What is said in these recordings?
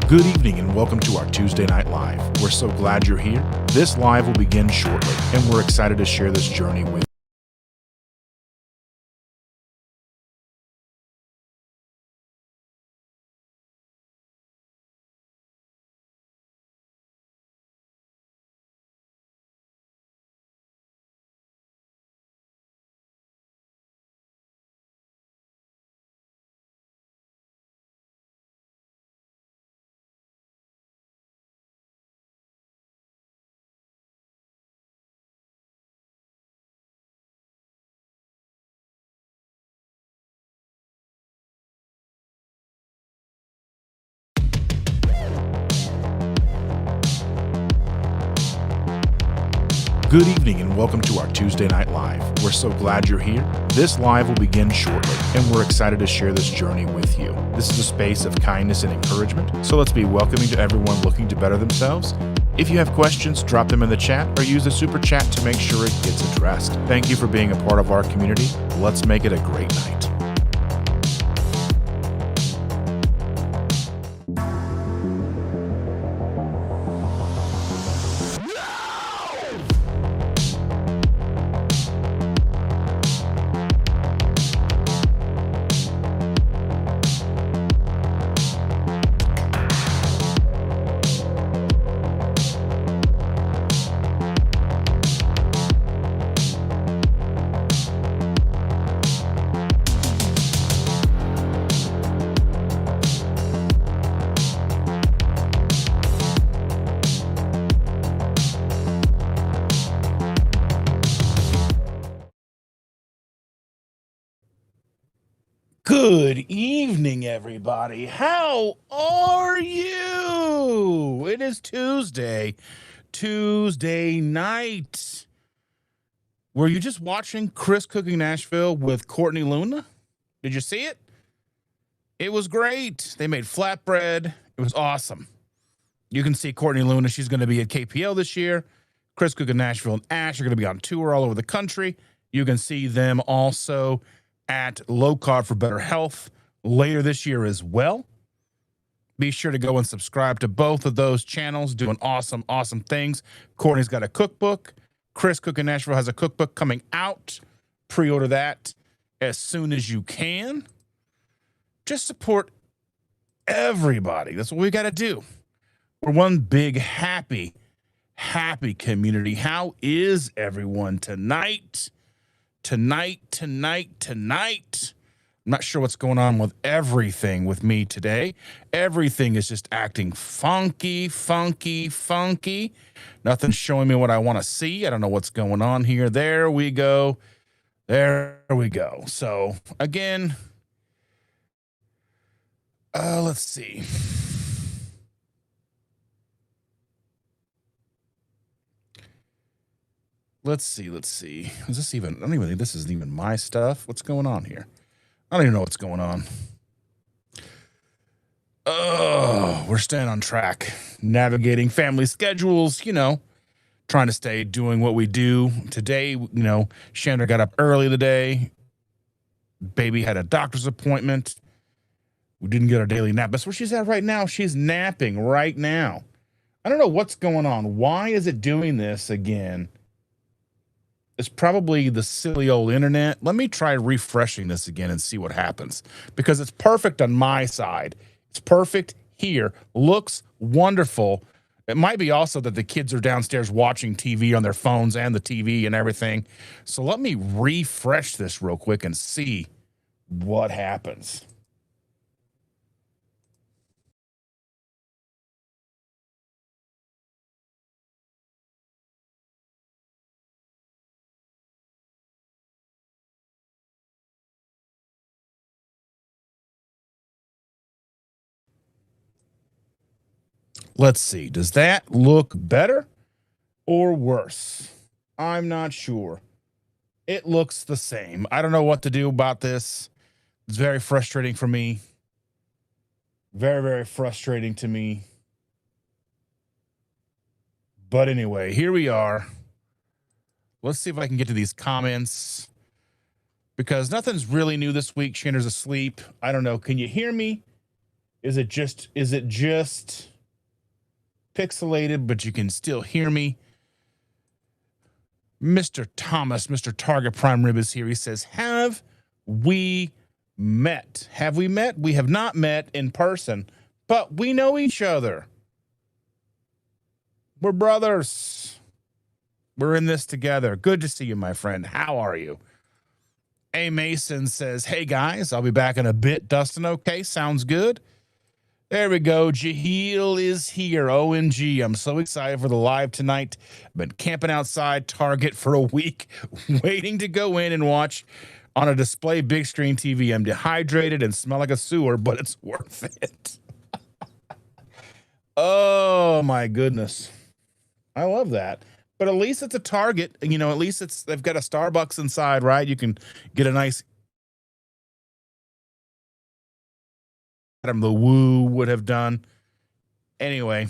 Good evening and welcome to our Tuesday Night Live. We're so glad you're here. This live will begin shortly, and we're excited to share this journey with you. Good evening and welcome to our Tuesday Night Live. We're so glad you're here. This live will begin shortly, and we're excited to share this journey with you. This is a space of kindness and encouragement, so let's be welcoming to everyone looking to better themselves. If you have questions, drop them in the chat or use the super chat to make sure it gets addressed. Thank you for being a part of our community. Let's make it a great night. Good evening, everybody. How are you? It is Tuesday night. Were you just watching Chris Cooking Nashville with Courtney Luna? Did you see it? It was great. They made flatbread. It was awesome. You can see Courtney Luna. She's going to be at KPL this year. Chris Cooking Nashville and Ash are going to be on tour all over the country. You can see them also at Low Carb for Better Health later this year as well. Be sure to go and subscribe to both of those channels, doing awesome things. Courtney's got a cookbook. Chris Cooking Nashville has a cookbook coming out. Pre-order that as soon as you can. Just support everybody. That's what we got to do. We're one big happy community. How is everyone tonight? Tonight. I'm not sure what's going on with everything with me today. Everything is just acting funky. Nothing's showing me what I want to see. I don't know what's going on here. There we go. So, again, let's see. Let's see. Is this even, I don't even think this is even my stuff. What's going on here? I don't even know what's going on. Oh, we're staying on track. Navigating family schedules, trying to stay doing what we do. Today, Chandra got up early today. Baby had a doctor's appointment. We didn't get our daily nap. That's where she's at right now. She's napping right now. I don't know what's going on. Why is it doing this again? It's probably the silly old internet. Let me try refreshing this again and see what happens, because it's perfect on my side. It's perfect here. Looks wonderful. It might be also that the kids are downstairs watching TV on their phones and the TV and everything. So let me refresh this real quick and see what happens. Let's see. Does that look better or worse? I'm not sure. It looks the same. I don't know what to do about this. It's very frustrating for me. Very frustrating to me. But anyway, here we are. Let's see if I can get to these comments, because nothing's really new this week. Shander's asleep. I don't know. Can you hear me? Is it just pixelated, but you can still hear me? Mr. Thomas, Mr. Target Prime Rib is here. He says, have we met? Have we met? We have not met in person, but we know each other. We're brothers. We're in this together. Good to see you, my friend. How are you? A. Mason says, hey, guys, I'll be back in a bit. Dustin, okay, sounds good. There we go. Jaheel is here. OMG. I'm so excited for the live tonight. I've been camping outside Target for a week, waiting to go in and watch on a display big screen TV. I'm dehydrated and smell like a sewer, but it's worth it. Oh, my goodness. I love that. But at least it's a Target. You know, at least they've got a Starbucks inside, right? You can get a nice Adam the Woo would have done. Anyway,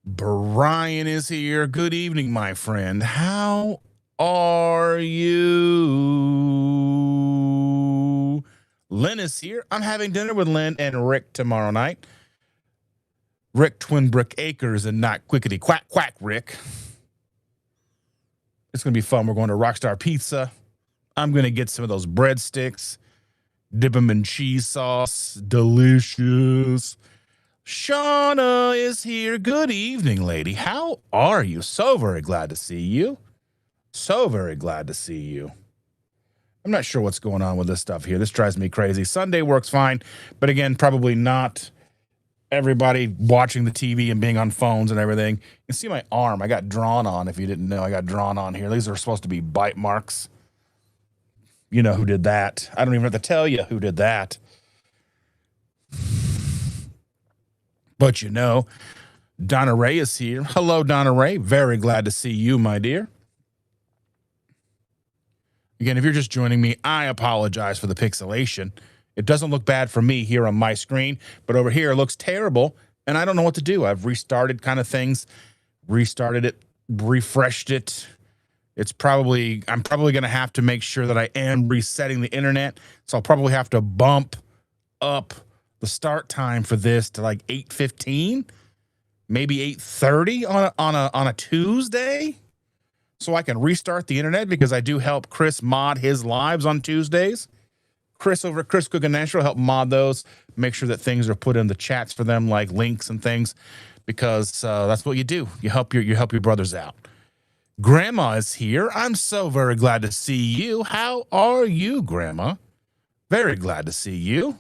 Brian is here. Good evening, my friend. How are you? Lynn is here. I'm having dinner with Lynn and Rick tomorrow night. Rick Twin Brick Acres and not Quickety Quack Quack Rick. It's going to be fun. We're going to Rockstar Pizza. I'm going to get some of those breadsticks. Dip them in cheese sauce. Delicious. Shauna is here. Good evening, lady. How are you? So very glad to see you. So very glad to see you. I'm not sure what's going on with this stuff here. This drives me crazy. Sunday works fine, but again, probably not everybody watching the TV and being on phones and everything. You can see my arm. I got drawn on, if you didn't know. I got drawn on here. These are supposed to be bite marks. You know who did that. I don't even have to tell you who did that. But you know, Donna Ray is here. Hello, Donna Ray. Very glad to see you, my dear. Again, if you're just joining me, I apologize for the pixelation. It doesn't look bad for me here on my screen, but over here it looks terrible, and I don't know what to do. I've restarted kind of things, restarted it, refreshed it. I'm probably going to have to make sure that I am resetting the internet, so I'll probably have to bump up the start time for this to like 8:15, maybe 8:30 on a Tuesday, so I can restart the internet, because I do help Chris mod his lives on Tuesdays. Chris over at Chris Cook and Nashville help mod those, make sure that things are put in the chats for them, like links and things, because that's what you do. You help your brothers out. Grandma is here. I'm so very glad to see you. How are you, Grandma? Very glad to see you.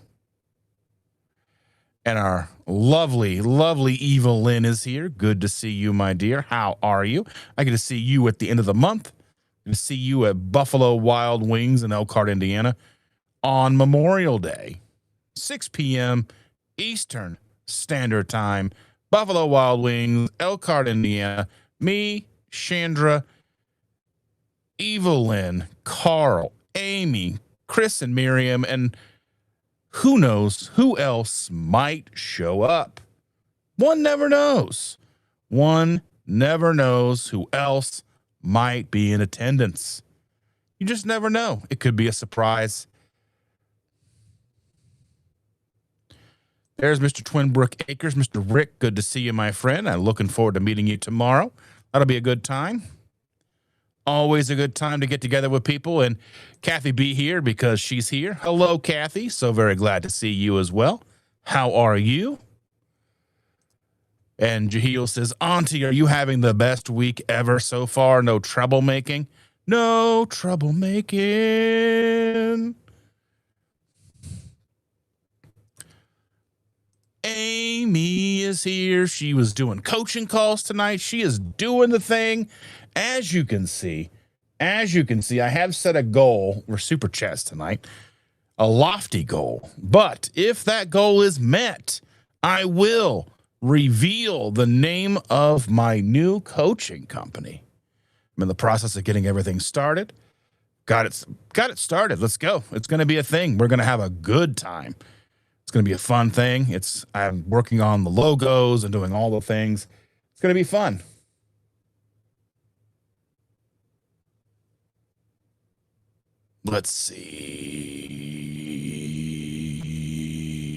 And our lovely, lovely evil Lynn is here. Good to see you, my dear. How are you? I get to see you at the end of the month. I get to see you at Buffalo Wild Wings in Elkhart, Indiana on Memorial Day, 6 p.m. Eastern Standard Time. Buffalo Wild Wings, Elkhart, Indiana. Me, Chandra, Evelyn, Carl, Amy, Chris, and Miriam, and who knows who else might show up. One never knows. One never knows who else might be in attendance. You just never know. It could be a surprise. There's Mr. Twinbrook Acres, Mr. Rick. Good to see you, my friend. I'm looking forward to meeting you tomorrow. That'll be a good time. Always a good time to get together with people. And Kathy B here because she's here. Hello, Kathy. So very glad to see you as well. How are you? And Jaheel says, Auntie, are you having the best week ever so far? No troublemaking? No troublemaking. Amy is here. She was doing coaching calls tonight. She is doing the thing. As you can see, I have set a goal for Super Chats tonight, a lofty goal. But if that goal is met, I will reveal the name of my new coaching company. I'm in the process of getting everything started. Got it started. Let's go. It's going to be a thing. We're going to have a good time. It's going to be a fun thing. I'm working on the logos and doing all the things. It's going to be fun. Let's see.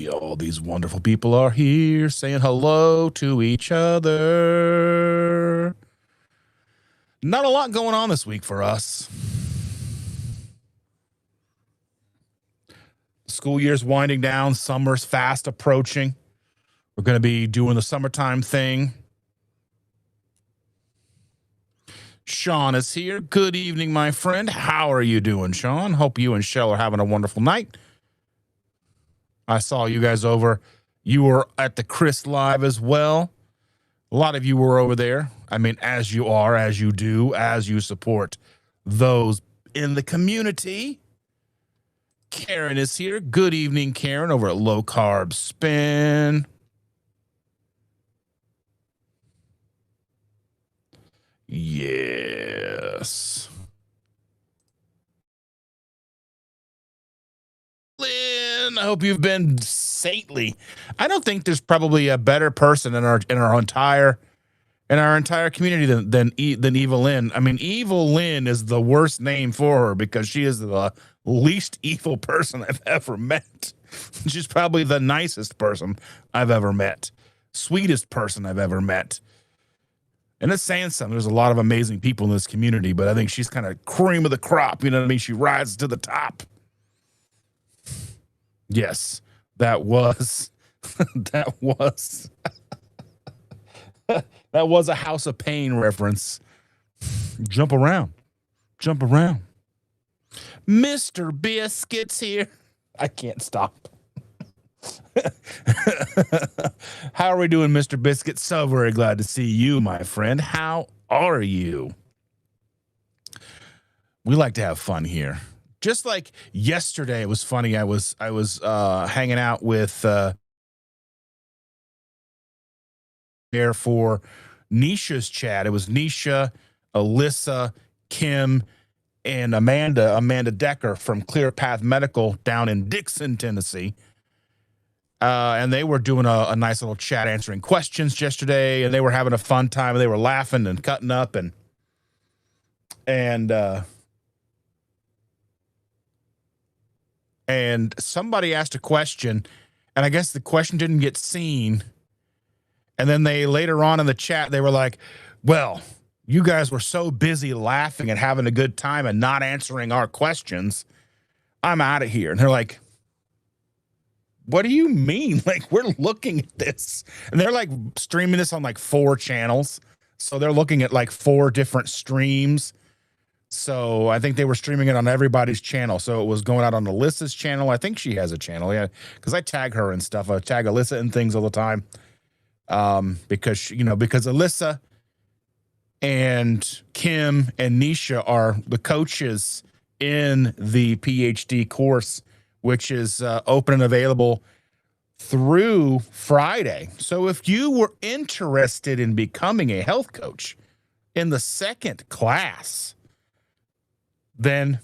All these wonderful people are here saying hello to each other. Not a lot going on this week for us. School year's winding down. Summer's fast approaching. We're going to be doing the summertime thing. Sean is here. Good evening, my friend. How are you doing, Sean? Hope you and Shell are having a wonderful night. I saw you guys over. You were at the Chris Live as well. A lot of you were over there. I mean, as you are, as you do, as you support those in the community. Karen is here. Good evening, Karen, over at Low Carb Spin. Yes. Lynn, I hope you've been saintly. I don't think there's probably a better person in our entire community than Evil Lynn. I mean, Evil Lynn is the worst name for her because she is the least evil person I've ever met. She's probably the nicest person I've ever met, sweetest person I've ever met. And it's saying something. There's a lot of amazing people in this community, but I think she's kind of cream of the crop. You know what I mean? She rises to the top. Yes, that was that was a House of Pain reference. Jump around. Mr. Biscuit's here. I can't stop. How are we doing, Mr. Biscuit? So very glad to see you, my friend. How are you? We like to have fun here. Just like yesterday, it was funny. I was hanging out with there for Nisha's chat. It was Nisha, Alyssa, Kim, and Amanda Decker from Clear Path Medical down in Dixon, Tennessee. And they were doing a nice little chat answering questions yesterday, and they were having a fun time. They were laughing and cutting up and somebody asked a question, and I guess the question didn't get seen. And then they later on in the chat, they were like, well, you guys were so busy laughing and having a good time and not answering our questions. I'm out of here. And they're like, what do you mean? Like, we're looking at this. And they're like streaming this on like 4 channels. So they're looking at like 4 different streams. So I think they were streaming it on everybody's channel. So it was going out on Alyssa's channel. I think she has a channel. Yeah. Because I tag her and stuff. I tag Alyssa and things all the time. Because Alyssa and Kim and Nisha are the coaches in the PhD course, which is open and available through Friday. So if you were interested in becoming a health coach in the 2nd class, then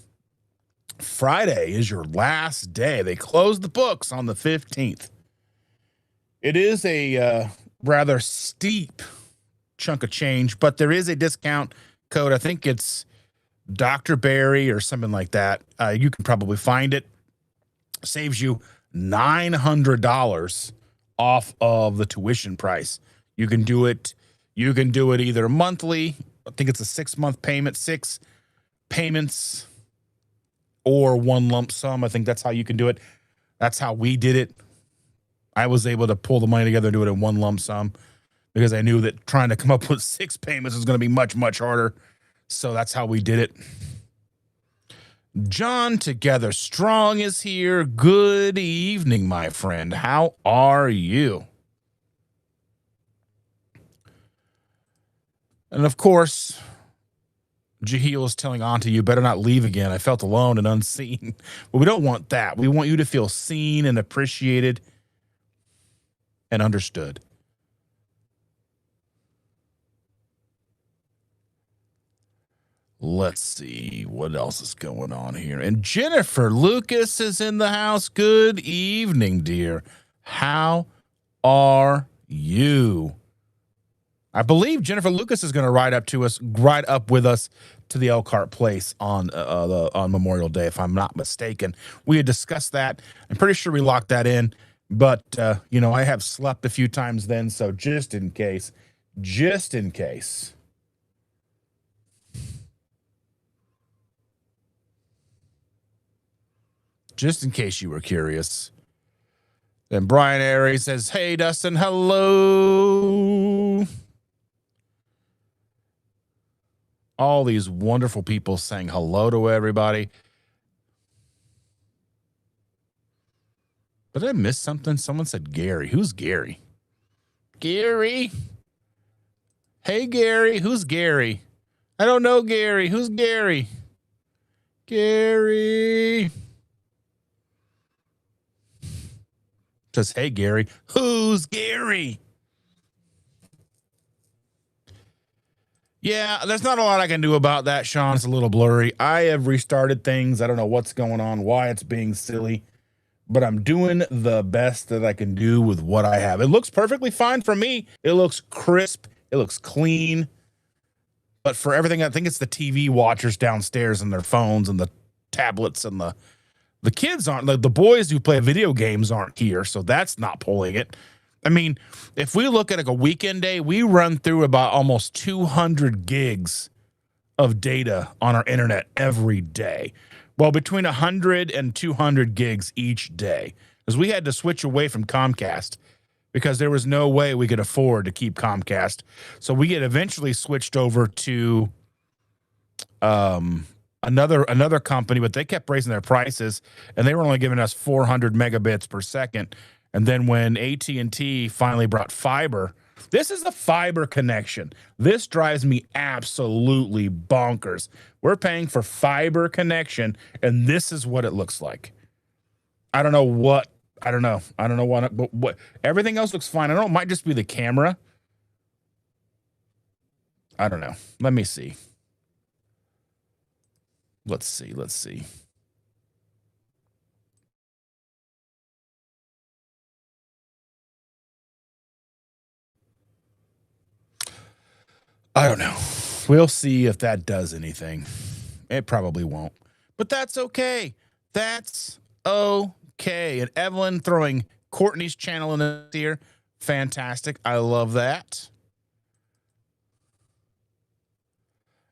Friday is your last day. They close the books on the 15th. It is a rather steep chunk of change, but there is a discount code. I think it's Dr. Barry or something like that. You can probably find it. Saves you $900 off of the tuition price. You can do it either monthly. I think it's a 6-month payment, 6 payments, or one lump sum. I think that's how you can do it. That's how we did it. I was able to pull the money together and do it in one lump sum because I knew that trying to come up with 6 payments was going to be much, much harder. So that's how we did it. John Together Strong is here. Good evening, my friend. How are you? And of course, Jaheel is telling Auntie, you better not leave again. I felt alone and unseen. But we don't want that. We want you to feel seen and appreciated and understood. Let's see what else is going on here. And Jennifer Lucas is in the house. Good evening, dear. How are you? I believe Jennifer Lucas is going to ride up with us to the Elkhart Place on Memorial Day, if I'm not mistaken. We had discussed that. I'm pretty sure we locked that in. But, I have slept a few times then, so just in case, just in case. Just in case you were curious. Then Brian Airy says, "Hey, Dustin, hello." All these wonderful people saying hello to everybody. But did I miss something? Someone said Gary. Who's Gary? Gary? Hey, Gary. Who's Gary? I don't know Gary. Who's Gary? Gary. Says, hey, Gary. Who's Gary? Yeah, there's not a lot I can do about that, Sean. It's a little blurry. I have restarted things. I don't know what's going on, why it's being silly, but I'm doing the best that I can do with what I have. It looks perfectly fine for me. It looks crisp. It looks clean. But for everything, I think it's the TV watchers downstairs and their phones and the tablets and the kids aren't, the boys who play video games aren't here, so that's not pulling it. I mean, if we look at like a weekend day, we run through about almost 200 gigs of data on our internet every day. Well, between 100 and 200 gigs each day, because we had to switch away from Comcast because there was no way we could afford to keep Comcast. So we get eventually switched over to another company, but they kept raising their prices, and they were only giving us 400 megabits per second. And then when AT&T finally brought fiber, this is the fiber connection. This drives me absolutely bonkers. We're paying for fiber connection, and this is what it looks like. I don't know what. But what everything else looks fine. I don't know. It might just be the camera. I don't know. Let me see. Let's see. I don't know. We'll see if that does anything. It probably won't. But that's okay. That's okay. And Evelyn throwing Courtney's channel in this here. Fantastic. I love that.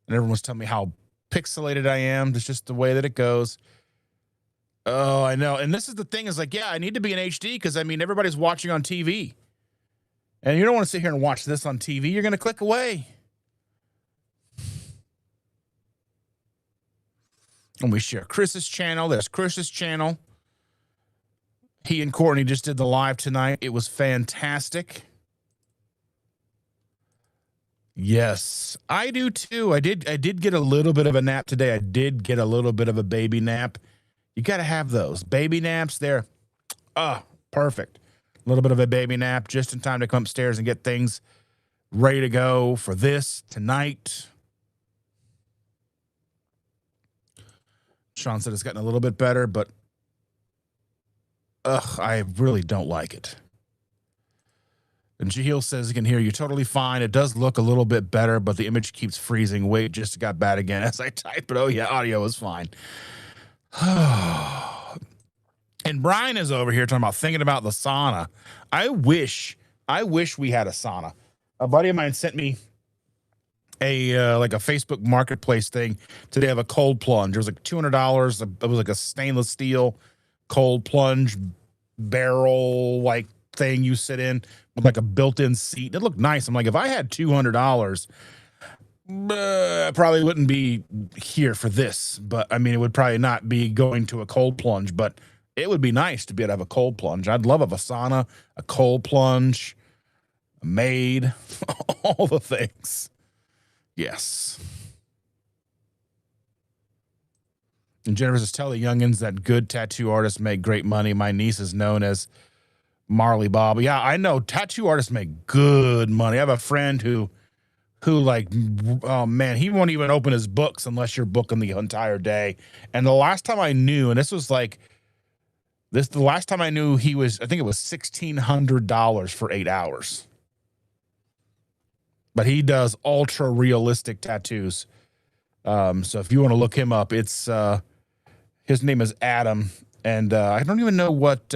And everyone's telling me how pixelated I am. It's just the way that it goes. Oh, I know. And this is the thing is like, yeah, I need to be in HD because, I mean, everybody's watching on TV. And you don't want to sit here and watch this on TV. You're going to click away. And we share Chris's channel. There's Chris's channel. He and Courtney just did the live tonight. It was fantastic. Yes, I do too. I did get a little bit of a nap today. I did get a little bit of a baby nap. You got to have those baby naps. They're perfect. A little bit of a baby nap just in time to come upstairs and get things ready to go for this tonight. Sean said it's gotten a little bit better, but I really don't like it. And Jahil says he can hear you totally fine. It does look a little bit better, but the image keeps freezing. Wait, just got bad again as I type it. Oh, yeah, audio is fine. And Brian is over here talking about thinking about the sauna. I wish we had a sauna. A buddy of mine sent me a like a Facebook marketplace thing today of a cold plunge. It was like $200. It was like a stainless steel cold plunge barrel like thing you sit in with like a built-in seat. It looked nice. I'm like, if I had $200, I probably wouldn't be here for this. But I mean, it would probably not be going to a cold plunge, but it would be nice to be able to have a cold plunge. I'd love a sauna, a cold plunge, a maid, all the things. Yes. And Jennifer says, tell the youngins that good tattoo artists make great money. My niece is known as Marley Bob. Yeah, I know tattoo artists make good money. I have a friend who like, oh man, he won't even open his books unless you're booking the entire day. And the last time I knew, and this was like the last time I knew he was, I think it was $1,600 for 8 hours. But he does ultra realistic tattoos. So if you want to look him up, it's his name is Adam, and I don't even know what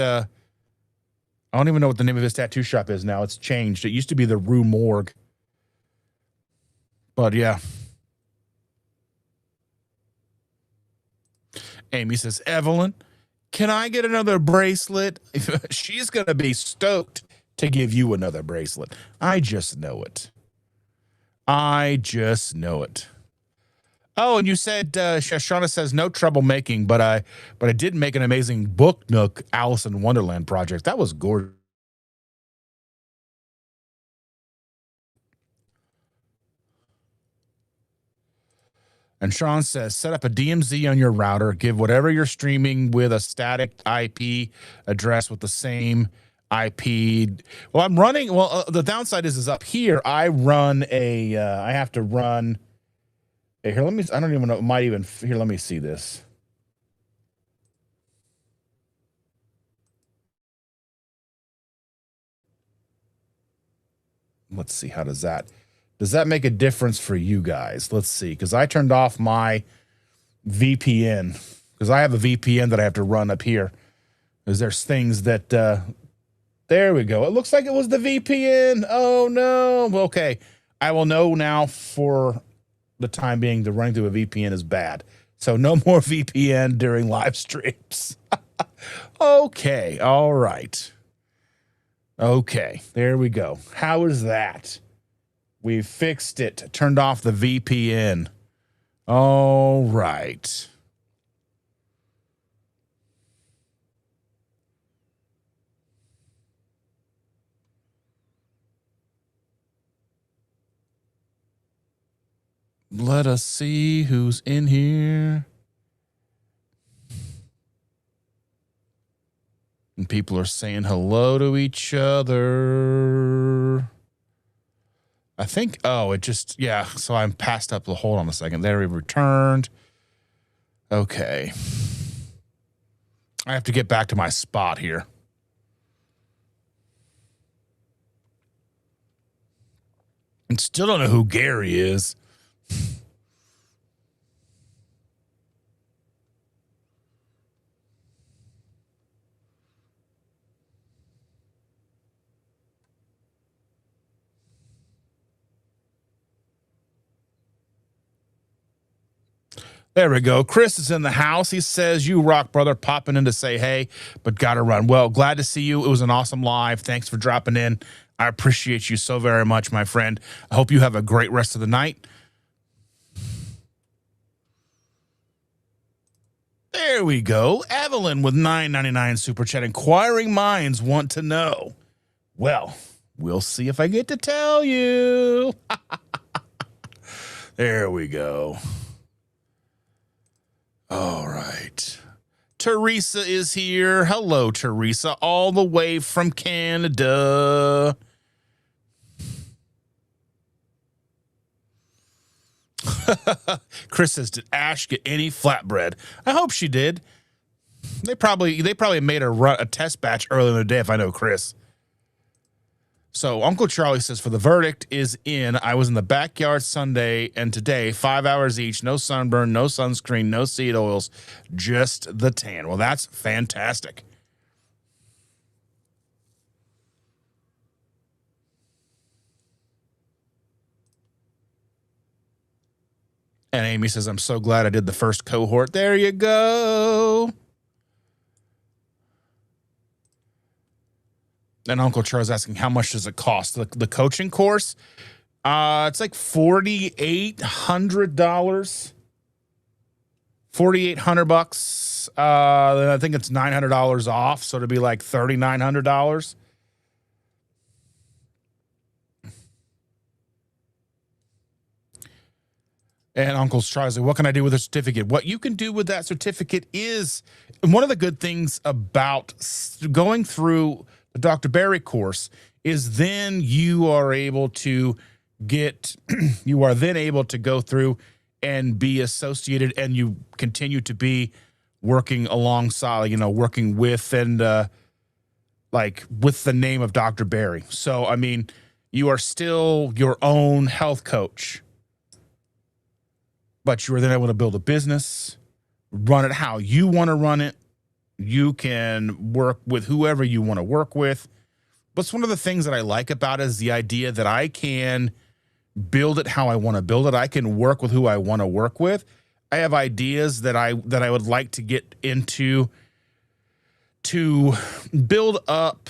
I don't even know what the name of his tattoo shop is now. It's changed. It used to be the Rue Morgue. But yeah. Amy says, Evelyn, can I get another bracelet? She's going to be stoked to give you another bracelet. I just know it. I just know it. Oh, and you said, Shauna says, no trouble making, but I did make an amazing Book Nook Alice in Wonderland project. That was gorgeous. And Sean says, set up a DMZ on your router. Give whatever you're streaming with a static IP address with the same IP. Well, I'm running. Well, the downside is up here. I run a. I have to run. Here, let me. I don't even know. It might even here. Let me see this. Let's see. How does that? Does that make a difference for you guys? Let's see. Because I turned off my VPN because I have a VPN that I have to run up here. Because there's things that. There we go. It looks like it was the VPN. Oh no. Okay. I will know now for the time being the running through a VPN is bad. So no more VPN during live streams. Okay. All right. Okay. There we go. How is that? We fixed it. Turned off the VPN. All right. Let us see who's in here. And people are saying hello to each other. I think, oh, it just, yeah. So I'm passed up. Hold on a second. There we returned. Okay. I have to get back to my spot here. And still don't know who Gary is. There we go. Chris is in the house. He says, you rock, brother, popping in to say hey, but got to run. Well, glad to see you. It was an awesome live. Thanks for dropping in. I appreciate you so very much, my friend. I hope you have a great rest of the night. There we go. Evelyn with $9.99 super chat. Inquiring minds want to know. Well, we'll see if I get to tell you. There we go. All right. Teresa is here. Hello, Teresa, all the way from Canada. Chris says, did Ash get any flatbread? I hope she did. They probably made a test batch earlier in the day, if I know Chris. So Uncle Charlie says, for the verdict is in. I was in the backyard Sunday and today, 5 hours each, no sunburn, no sunscreen, no seed oils, just the tan. Well, that's fantastic. And Amy says, I'm so glad I did the first cohort. There you go. And Uncle Charles asking, how much does it cost? The coaching course? It's like $4,800. $4,800. Then I think it's $900 off, so it'll be like $3,900. And Uncle Charles, what can I do with a certificate? What you can do with that certificate is, one of the good things about going through the Dr. Barry course is then you are able to get, you are then able to go through and be associated, and you continue to be working alongside, you know, working with and like with the name of Dr. Barry. So, I mean, you are still your own health coach, but you are then able to build a business, run it how you want to run it. You can work with whoever you want to work with. But one of the things that I like about it is the idea that I can build it how I want to build it. I can work with who I want to work with. I have ideas that I would like to get into to build up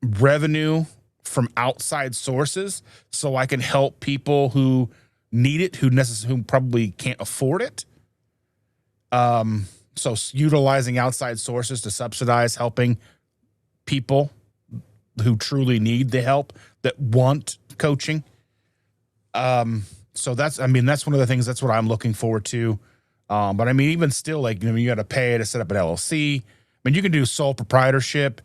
revenue from outside sources so I can help people who need it, who probably can't afford it. So utilizing outside sources to subsidize helping people who truly need the help, that want coaching. So that's one of the things, that's what I'm looking forward to. But I mean, even still, like, you got to pay to set up an LLC. I mean, you can do sole proprietorship,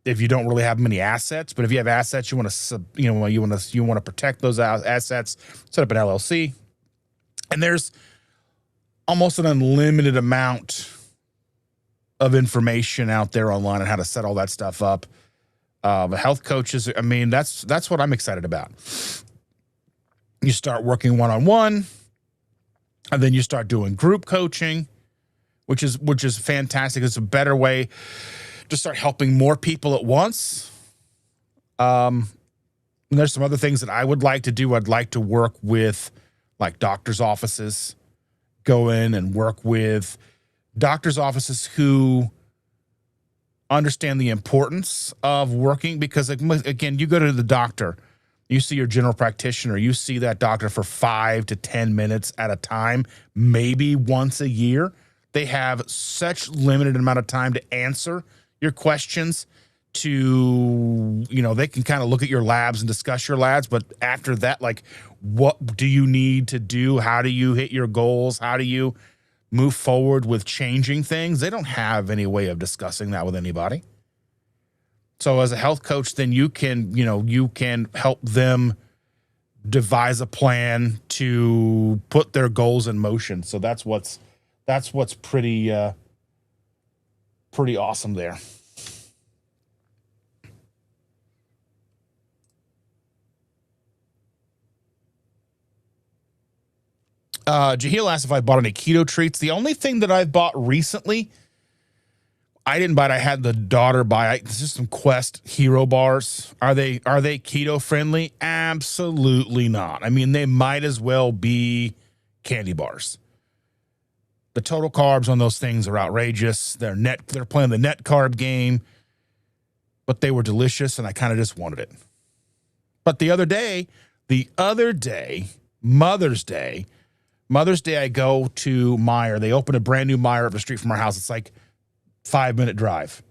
if you don't really have many assets, but if you have assets, you want to protect those assets, set up an LLC. And there's almost an unlimited amount of information out there online on how to set all that stuff up. Health coaches, I mean, that's what I'm excited about. You start working one-on-one, and then you start doing group coaching, which is fantastic. It's a better way to start helping more people at once. And there's some other things that I would like to do. I'd like to work with, like, doctors' offices, go in and work with doctors' offices who understand the importance of working, because, again, you go to the doctor, you see your general practitioner, you see that doctor for 5 to 10 minutes at a time, maybe once a year. They have such limited amount of time to answer your questions, to, they can kind of look at your labs and discuss your labs, but after that, like, what do you need to do? How do you hit your goals? How do you move forward with changing things? They don't have any way of discussing that with anybody. So as a health coach, then you can help them devise a plan to put their goals in motion. So that's what's pretty awesome there. Jahil asked if I bought any keto treats. The only thing that I've bought recently, I didn't buy it. I had the daughter buy it. This is some Quest Hero bars. Are they keto friendly? Absolutely not. I mean, they might as well be candy bars. The total carbs on those things are outrageous. They're playing the net carb game, but they were delicious, and I kind of just wanted it. But the other day, Mother's Day, I go to Meijer. They opened a brand new Meijer up the street from our house. It's like 5-minute drive.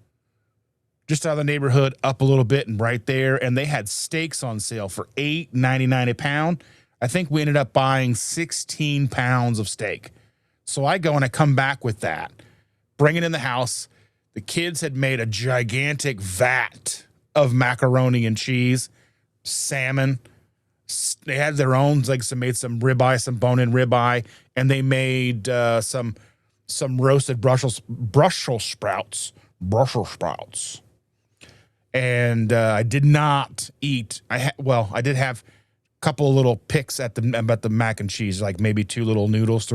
Just out of the neighborhood, up a little bit, and right there. And they had steaks on sale for $8.99 a pound. I think we ended up buying 16 pounds of steak. So I go and I come back with that, bring it in the house. The kids had made a gigantic vat of macaroni and cheese, salmon. They had their own, like, made some ribeye, some bone-in ribeye, and they made some roasted Brussels sprouts. And I did not eat. I did have a couple of little picks at the mac and cheese, like maybe 3 little noodles.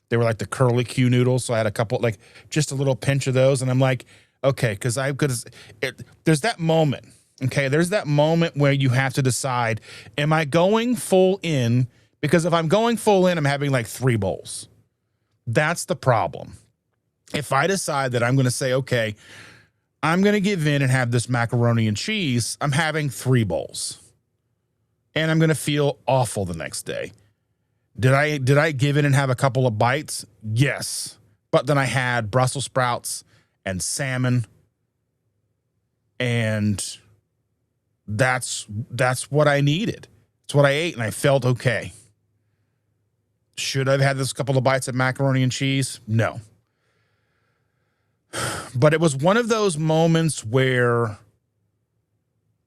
They were like the curly Q noodles, so I had a couple, like, just a little pinch of those, and I'm like, okay, because there's that moment. Okay, there's that moment where you have to decide, am I going full in? Because if I'm going full in, I'm having like 3 bowls. That's the problem. If I decide that I'm going to say, okay, I'm going to give in and have this macaroni and cheese, I'm having 3 bowls. And I'm going to feel awful the next day. Did I give in and have a couple of bites? Yes. But then I had Brussels sprouts and salmon, and that's what I needed. It's what I ate, and I felt okay. Should I have had this couple of bites of macaroni and cheese? No. But it was one of those moments where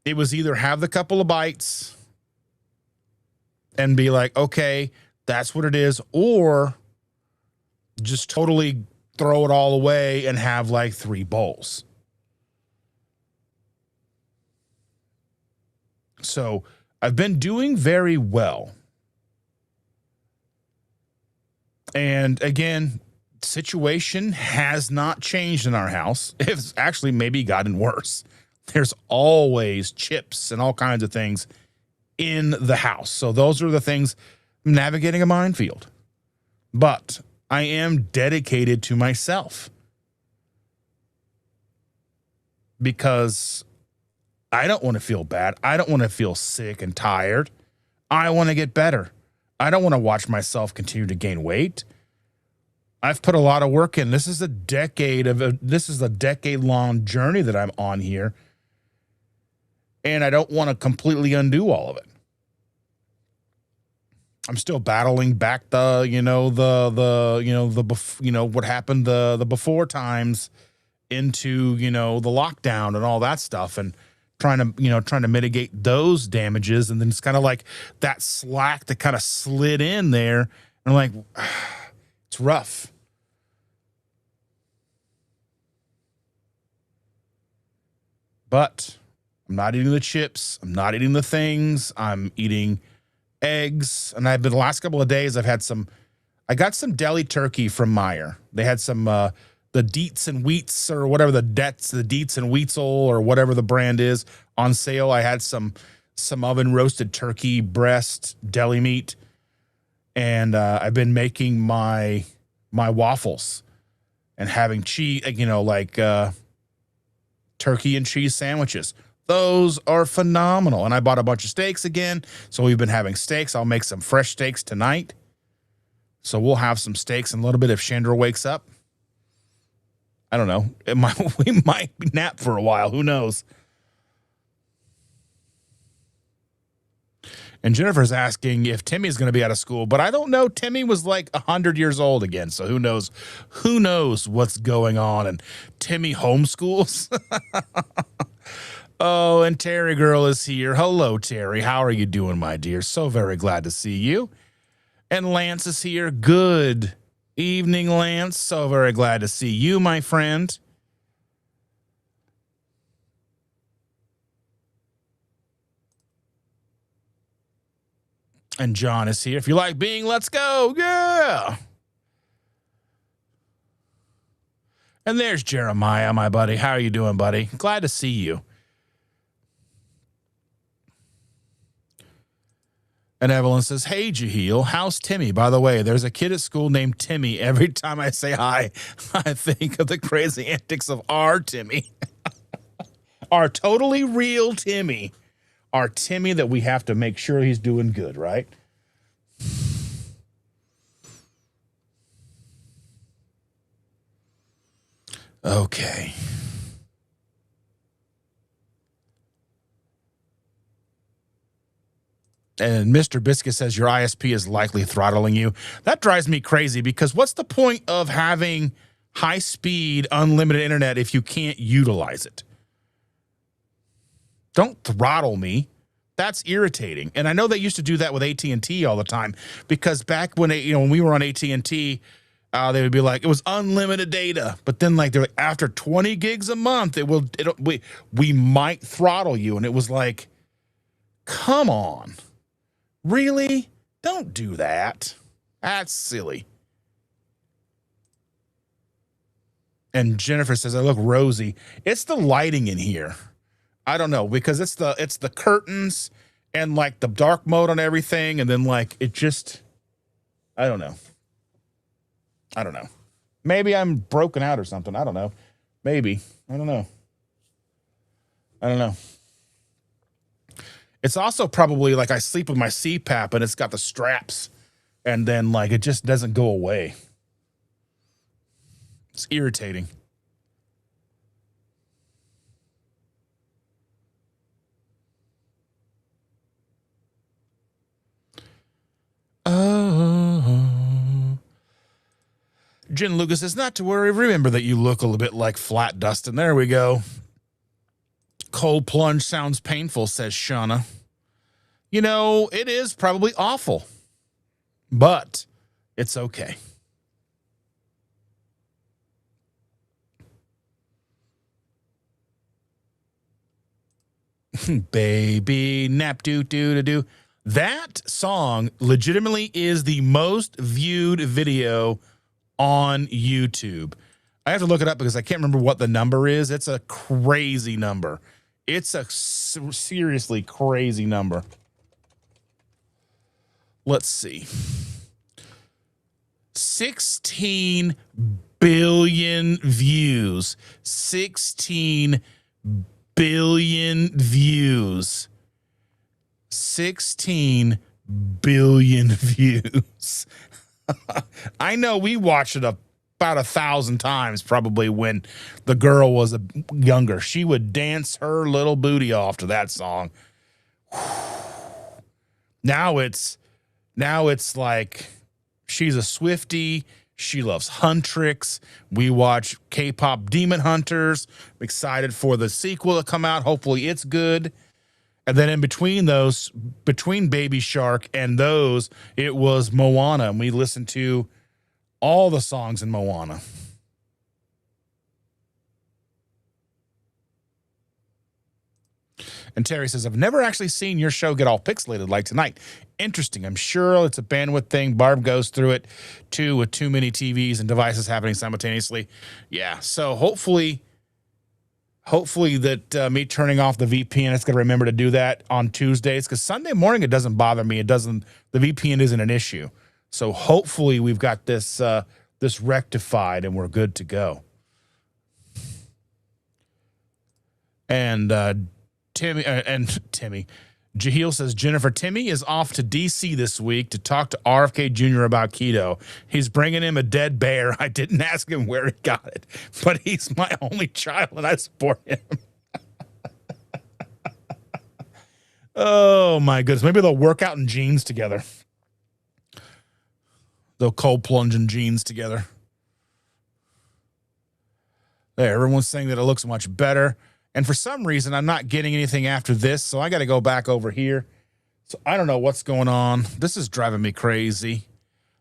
it was either have the couple of bites and be like, okay, that's what it is, or just totally throw it all away and have like 3 bowls. So I've been doing very well. And again, situation has not changed in our house. It's actually maybe gotten worse. There's always chips and all kinds of things in the house. So those are the things, navigating a minefield. But I am dedicated to myself because I don't want to feel bad. I don't want to feel sick and tired. I want to get better. I don't want to watch myself continue to gain weight. I've put a lot of work in. This is a decade-long journey that I'm on here. And I don't want to completely undo all of it. I'm still battling back what happened the before times into, the lockdown and all that stuff, and trying to mitigate those damages. And then it's kind of like that slack that kind of slid in there. And I'm like, it's rough. But I'm not eating the chips. I'm not eating the things. I'm eating eggs. And the last couple of days, I got some deli turkey from Meijer. They had some, the Dietz and Wheats or whatever the Dietz and Wheatsel or whatever the brand is on sale. I had some oven roasted turkey breast deli meat. And, I've been making my waffles and having cheese, turkey and cheese sandwiches. Those are phenomenal. And I bought a bunch of steaks again. So we've been having steaks. I'll make some fresh steaks tonight. So we'll have some steaks in a little bit if Chandra wakes up. I don't know. We might nap for a while. Who knows? And Jennifer's asking if Timmy's going to be out of school, but I don't know. Timmy was like 100 years old again, so who knows? Who knows what's going on? And Timmy homeschools. Oh, and Terry girl is here. Hello, Terry. How are you doing, my dear? So very glad to see you. And Lance is here. Good evening, Lance. So very glad to see you, my friend. And John is here. If you like being, let's go. Yeah. And there's Jeremiah, my buddy. How are you doing, buddy? Glad to see you. And Evelyn says, hey, Jaheel, how's Timmy? By the way, there's a kid at school named Timmy. Every time I say hi, I think of the crazy antics of our Timmy. Our totally real Timmy. Our Timmy that we have to make sure he's doing good, right? Okay. And Mr. Biscuit says your ISP is likely throttling you. That drives me crazy because what's the point of having high-speed, unlimited internet if you can't utilize it? Don't throttle me. That's irritating. And I know they used to do that with AT&T all the time because back when when we were on AT&T, they would be like, it was unlimited data. But then they're like, after 20 gigs a month, we might throttle you. And it was like, come on. Really? Don't do that. That's silly. And Jennifer says, I look rosy. It's the lighting in here. I don't know, because it's the curtains and the dark mode on everything, and then it just, I don't know. Maybe I'm broken out or something. I don't know. Maybe. I don't know. It's also probably I sleep with my CPAP and it's got the straps, and then it just doesn't go away. It's irritating. Oh. Jen Lucas says, not to worry. Remember that you look a little bit like Flat Dustin. There we go. Cold plunge sounds painful, says Shauna. It is probably awful, but it's okay. Baby nap doo doo doo doo. That song legitimately is the most viewed video on YouTube. I have to look it up because I can't remember what the number is. It's a crazy number. It's a seriously crazy number. Let's see. 16 billion views. 16 billion views. 16 billion views. I know we watched it about 1,000 times probably when the girl was younger. She would dance her little booty off to that song. Now it's like she's a Swiftie. She loves Huntrix. We watch K-pop Demon Hunters. I'm excited for the sequel to come out. Hopefully it's good. And then in between those, between Baby Shark and those, it was Moana. And we listened to all the songs in Moana. And Terry says, I've never actually seen your show get all pixelated like tonight. Interesting. I'm sure it's a bandwidth thing. Barb goes through it too with too many TVs and devices happening simultaneously. Yeah. So hopefully that me turning off the VPN, it's going to remember to do that on Tuesdays, because Sunday morning it doesn't bother me. The VPN isn't an issue. So hopefully we've got this rectified and we're good to go. And Timmy, Jahil says, Jennifer, Timmy is off to D.C. this week to talk to RFK Jr. about keto. He's bringing him a dead bear. I didn't ask him where he got it, but he's my only child and I support him. Oh, my goodness. Maybe they'll work out in jeans together. They'll cold plunge in jeans together. There, everyone's saying that it looks much better. And for some reason, I'm not getting anything after this, so I got to go back over here. So I don't know what's going on. This is driving me crazy.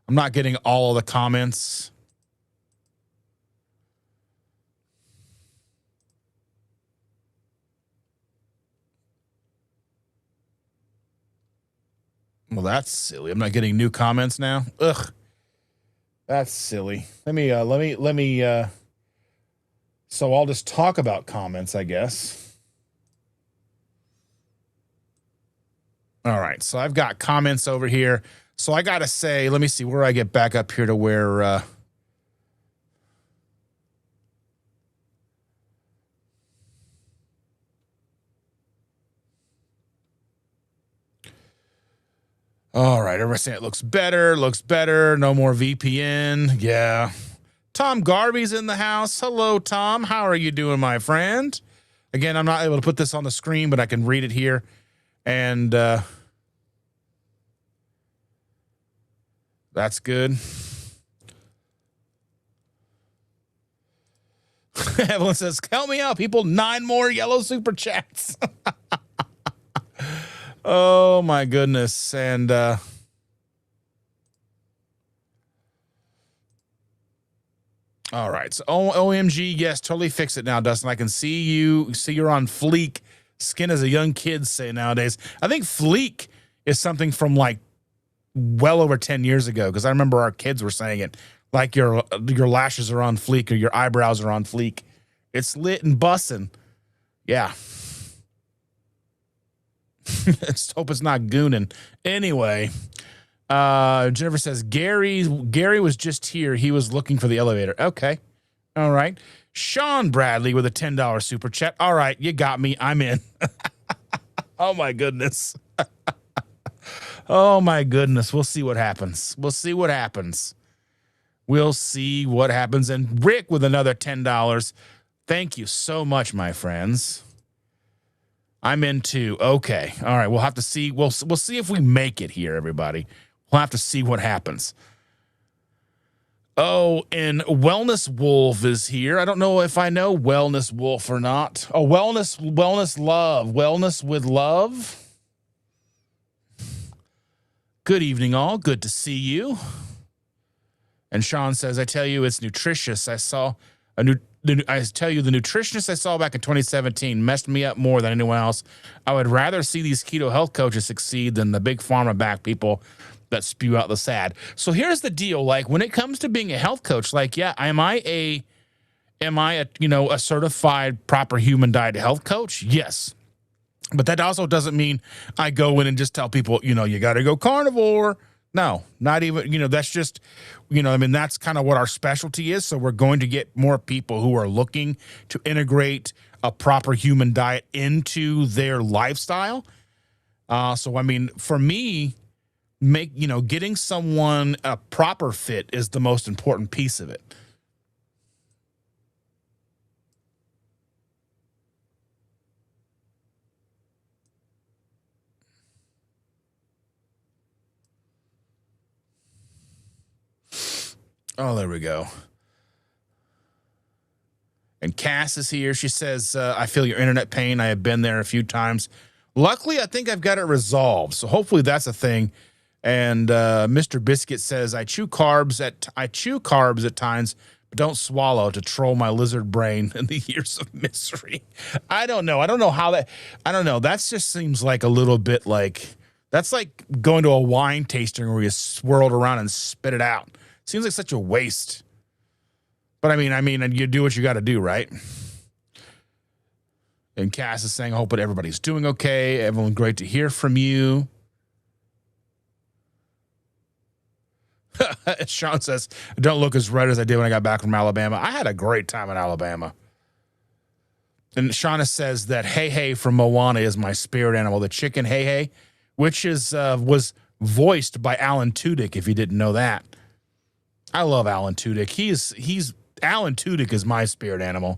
I'm not getting all of the comments. Well, that's silly. I'm not getting new comments now. Ugh. That's silly. Let me so I'll just talk about comments, I guess. All right, so I've got comments over here. So I got to say, let me see where I get back up here to where... All right, everyone's saying it looks better, no more VPN, yeah. Tom Garvey's in the house. Hello, Tom. How are you doing, my friend? Again, I'm not able to put this on the screen, but I can read it here. And that's good. Evelyn says, help me out, people. 9 more yellow super chats. Oh, my goodness. And all right. So OMG, yes, totally fix it now, Dustin. I can see you're on fleek. Skin as a young kid say nowadays. I think fleek is something from like well over 10 years ago, because I remember our kids were saying it. Like your lashes are on fleek or your eyebrows are on fleek. It's lit and bussin'. Yeah. Let's hope it's not gooning. Anyway, Jennifer says, Gary was just here. He was looking for the elevator. Okay. All right. Sean Bradley with a $10 super chat. All right. You got me. I'm in. Oh, my goodness. Oh, my goodness. We'll see what happens. We'll see what happens. And Rick with another $10. Thank you so much, my friends. I'm in too. Okay. All right. We'll have to see. We'll see if we make it here, everybody. We'll have to see what happens. Oh, and Wellness Wolf is here. I don't know if I know Wellness Wolf or not. Oh, Wellness Love. Wellness with Love. Good evening, all. Good to see you. And Sean says, I tell you, it's nutritious. I tell you, the nutritionist I saw back in 2017 messed me up more than anyone else. I would rather see these keto health coaches succeed than the big pharma back people that spew out the sad. So here's the deal. Like when it comes to being a health coach, like, yeah, am I a, a certified proper human diet health coach? Yes. But that also doesn't mean I go in and just tell people, you got to go carnivore. No, not even, that's just, that's kind of what our specialty is. So we're going to get more people who are looking to integrate a proper human diet into their lifestyle. For me, getting someone a proper fit is the most important piece of it. Oh, there we go. And Cass is here. She says, I feel your internet pain. I have been there a few times. Luckily, I think I've got it resolved. So hopefully that's a thing. And Mr. Biscuit says, I chew carbs at times, but don't swallow to troll my lizard brain in the years of misery. I don't know. I don't know. That just seems like a little bit like, that's like going to a wine tasting where you swirl it around and spit it out. Seems like such a waste. But I mean, you do what you got to do, right? And Cass is saying, I hope everybody's doing okay. Everyone, great to hear from you. Sean says, I don't look as red as I did when I got back from Alabama. I had a great time in Alabama. And Shauna says that Hey Hey from Moana is my spirit animal. The chicken Hey Hey, which was voiced by Alan Tudyk, if you didn't know that. I love Alan Tudyk. Alan Tudyk is my spirit animal.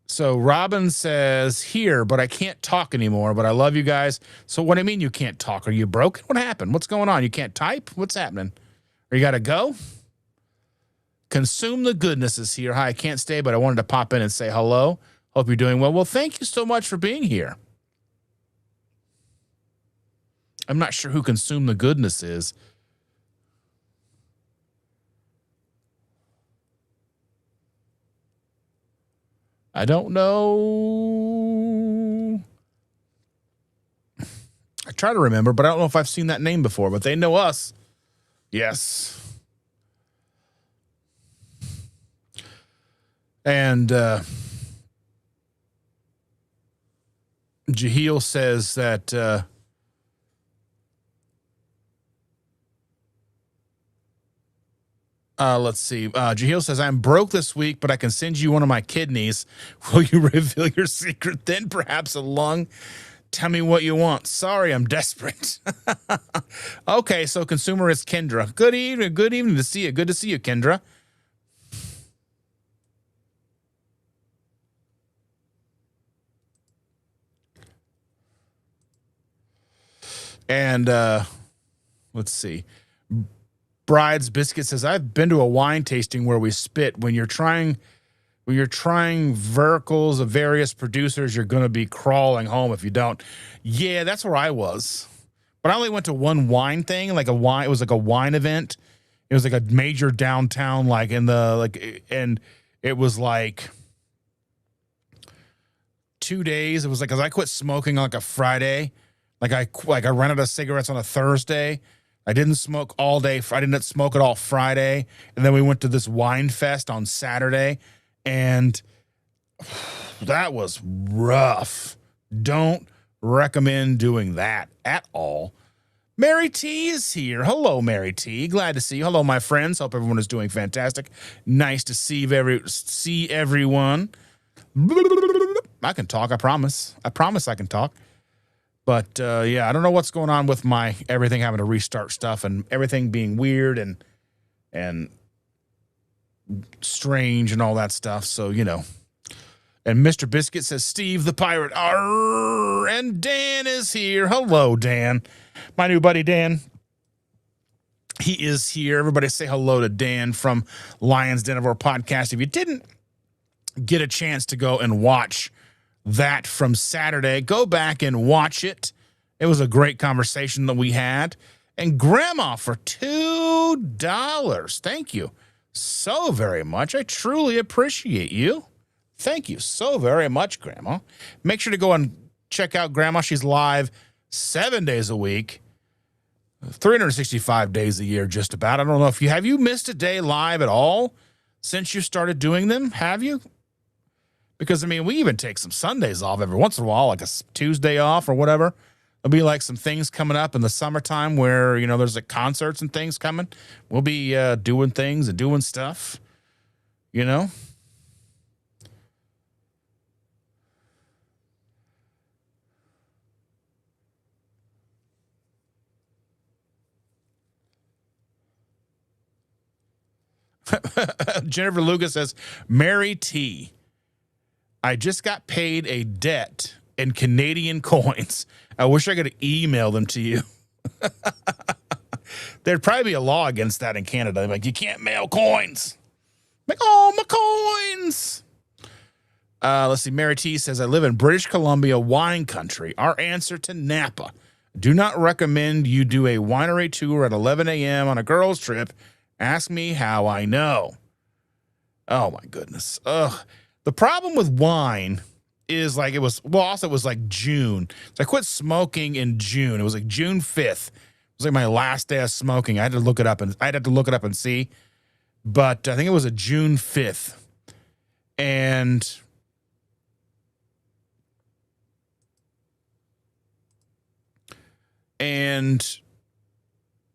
So Robin says, here, but I can't talk anymore, but I love you guys. So what do you mean you can't talk? Are you broken? What happened? What's going on? You can't type? What's happening? Or you got to go? Consume the Goodness is here. Hi, I can't stay, but I wanted to pop in and say hello. Hope you're doing well. Well, thank you so much for being here. I'm not sure who Consume the Goodness is. I don't know. I try to remember, but I don't know if I've seen that name before, but they know us. Yes. And Jaheel says that let's see. Jaheel says, I'm broke this week, but I can send you one of my kidneys. Will you reveal your secret then? Perhaps a lung? Tell me what you want. Sorry, I'm desperate. Okay, so consumer is Kendra. Good evening. Good evening to see you. Good to see you, Kendra. And let's see. Bride's Biscuit says, I've been to a wine tasting where we spit. When you're trying verticals of various producers, you're going to be crawling home if you don't. Yeah, that's where I was. But I only went to one wine thing, it was like a wine event. It was like a major downtown, and it was like 2 days. It was like, cause I quit smoking on like a Friday. I ran out of cigarettes on a Thursday. I didn't smoke all day. I didn't smoke it all Friday. And then we went to this wine fest on Saturday. And that was rough. Don't recommend doing that at all. Mary T is here. Hello, Mary T. Glad to see you. Hello, my friends. Hope everyone is doing fantastic. Nice to see everyone. I can talk, I promise. I promise I can talk. But, yeah, I don't know what's going on with my everything having to restart stuff and everything being weird and strange and all that stuff. So, And Mr. Biscuit says, Steve the Pirate. Arr, and Dan is here. Hello, Dan. My new buddy, Dan. He is here. Everybody say hello to Dan from Lion's Den of Our podcast. If you didn't get a chance to go and watch that from Saturday, go back and watch it. It was a great conversation that we had. And Grandma for $2. Thank you so very much. I truly appreciate you. Thank you so very much, Grandma. Make sure to go and check out Grandma. She's live 7 days a week, 365 days a year, just about. I don't know if have you missed a day live at all since you started doing them? Have you? Because, I mean, we even take some Sundays off every once in a while, like a Tuesday off or whatever. There'll be like some things coming up in the summertime where, you know, there's like concerts and things coming. We'll be doing things and doing stuff, you know. Jennifer Lucas says, Mary T, I just got paid a debt in Canadian coins. I wish I could email them to you. There'd probably be a law against that in Canada. They're like, you can't mail coins. I'm like, oh, my coins. Let's see. Mary T says, I live in British Columbia wine country. Our answer to Napa. Do not recommend you do a winery tour at 11 a.m. on a girls' trip. Ask me how I know. Oh, my goodness. Ugh. The problem with wine is like also it was like June. So I quit smoking in June. It was like June 5th. It was like my last day of smoking. I had to look it up and see. But I think it was a June 5th. And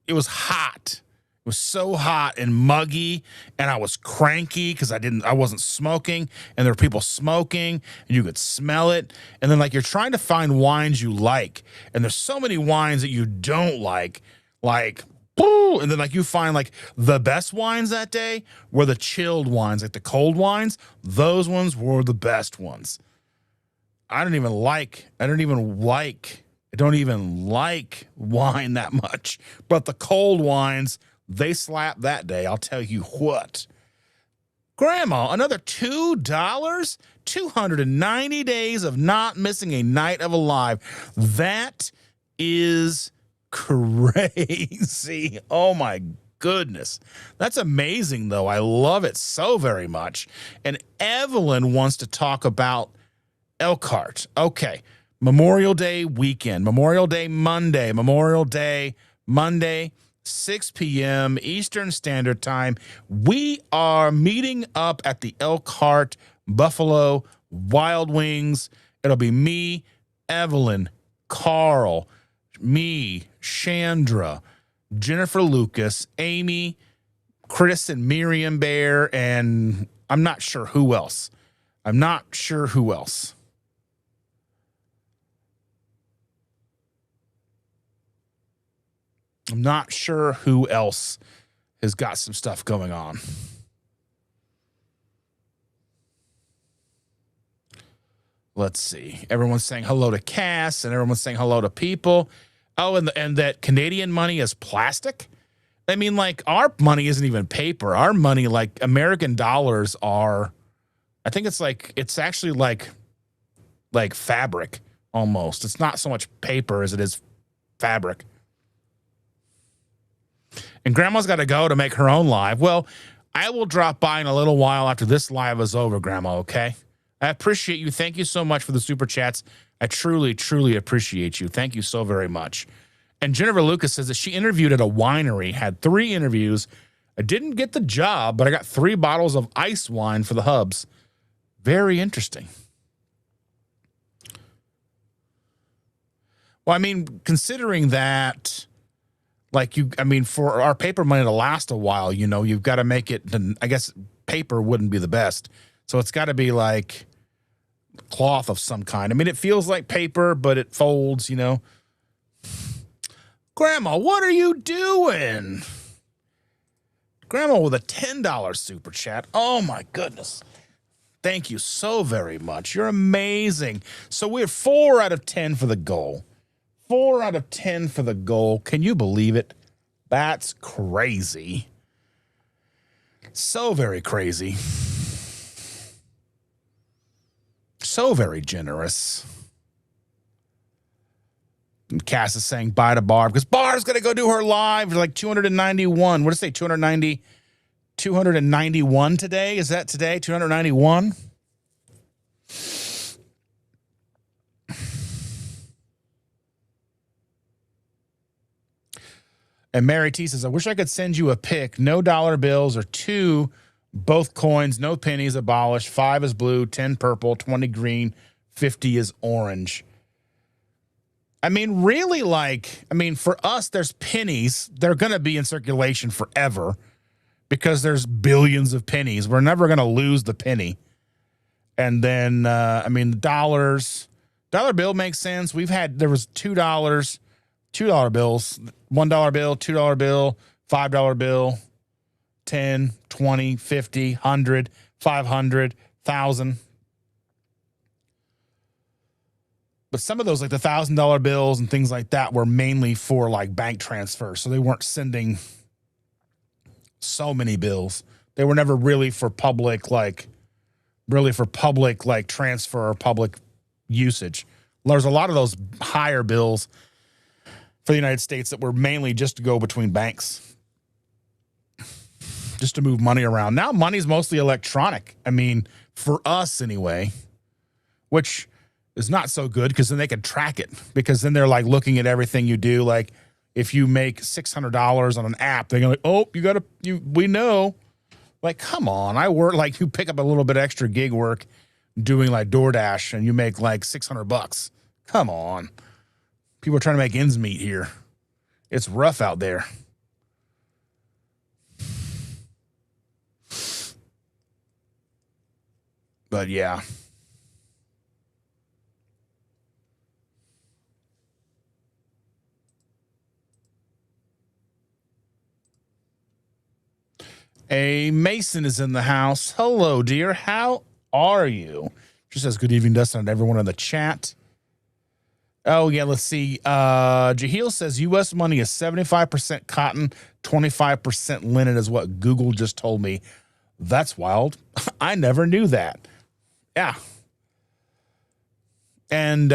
it was hot. It was so hot and muggy, and I was cranky because I wasn't smoking, and there were people smoking, and you could smell it. And then like you're trying to find wines you like, and there's so many wines that you don't like, and then like you find like the best wines that day were the chilled wines, like the cold wines. Those ones were the best ones. I don't even like wine that much, but the cold wines, they slap that day. I'll tell you what. Grandma, another $2? 290 days of not missing a night of Alive. That is crazy. Oh, my goodness. That's amazing, though. I love it so very much. And Evelyn wants to talk about Elkhart. Okay. Memorial Day weekend. Memorial Day Monday, 6 p.m. Eastern Standard Time. We are meeting up at the Elkhart Buffalo Wild Wings. It'll be me, Evelyn, Carl, me, Chandra, Jennifer Lucas, Amy, Chris and Miriam Bear, and I'm not sure who else. I'm not sure who else has got some stuff going on. Let's see. Everyone's saying hello to Cass, and everyone's saying hello to people. Oh, and that Canadian money is plastic? I mean, like, our money isn't even paper. Our money, like, American dollars are, I think it's actually like fabric almost. It's not so much paper as it is fabric. And Grandma's got to go to make her own live. Well, I will drop by in a little while after this live is over, Grandma, okay? I appreciate you. Thank you so much for the super chats. I truly, truly appreciate you. Thank you so very much. And Jennifer Lucas says that she interviewed at a winery, had 3 interviews. I didn't get the job, but I got 3 bottles of ice wine for the hubs. Very interesting. Well, I mean, considering that, like, for our paper money to last a while, you know, you've got to make it, I guess paper wouldn't be the best. So it's got to be like cloth of some kind. I mean, it feels like paper, but it folds, you know. Grandma, what are you doing? Grandma with a $10 super chat. Oh, my goodness. Thank you so very much. You're amazing. So we're 4 out of 10 for the goal. 4 out of 10 for the goal. Can you believe it? That's crazy. So very crazy. So very generous. And Cass is saying bye to Barb because Barb's going to go do her live. It's like 291. What did it say? 291 today? Is that today? 291? And Mary T says, I wish I could send you a pic. No dollar bills or two, both coins, no pennies abolished. 5 is blue, 10 purple, 20 green, 50 is orange. I mean, really, for us, there's pennies. They're going to be in circulation forever because there's billions of pennies. We're never going to lose the penny. And then, dollars. Dollar bill makes sense. There was $2 bills, $1 bill, $2 bill, $5 bill, 10, 20, 50, 100, 500, 1,000. But some of those, like the $1,000 bills and things like that, were mainly for like bank transfers. So they weren't sending so many bills. They were never really for public transfer or public usage. There's a lot of those higher bills for the United States that were mainly just to go between banks, just to move money around. Now money's mostly electronic. I mean, for us anyway, which is not so good because then they can track it, because then they're like looking at everything you do. Like if you make $600 on an app, they're going, oh, we know. Like, come on, I work, like you pick up a little bit extra gig work doing like DoorDash and you make like $600. Come on. People are trying to make ends meet here. It's rough out there. But yeah. A Mason is in the house. Hello, dear. How are you? She says, good evening, Dustin, and everyone in the chat. Oh, yeah, let's see. Jahil says U.S. money is 75% cotton, 25% linen is what Google just told me. That's wild. I never knew that. Yeah. And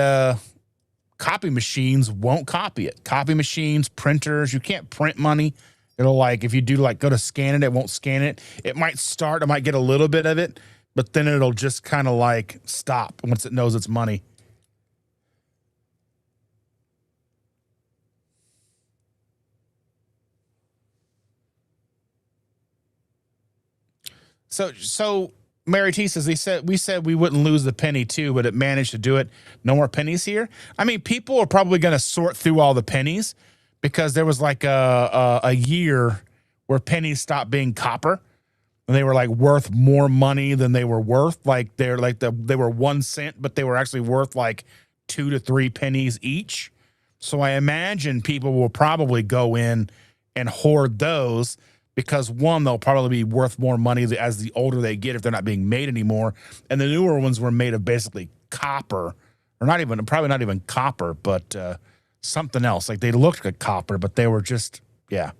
copy machines won't copy it. Copy machines, printers, you can't print money. It'll like, if you do like go to scan it won't scan it. It might start, it might get a little bit of it, but then it'll just kind of like stop once it knows it's money. So Mary T says we said we wouldn't lose the penny too, but it managed to do it. No more pennies here. I mean, people are probably going to sort through all the pennies because there was like a year where pennies stopped being copper and they were like worth more money than they were worth. Like they were 1 cent, but they were actually worth like 2 to 3 pennies each. So I imagine people will probably go in and hoard those. Because one, they'll probably be worth more money as the older they get if they're not being made anymore. And the newer ones were made of basically copper, or probably not even copper, but something else. Like they looked like copper, but they were just, yeah.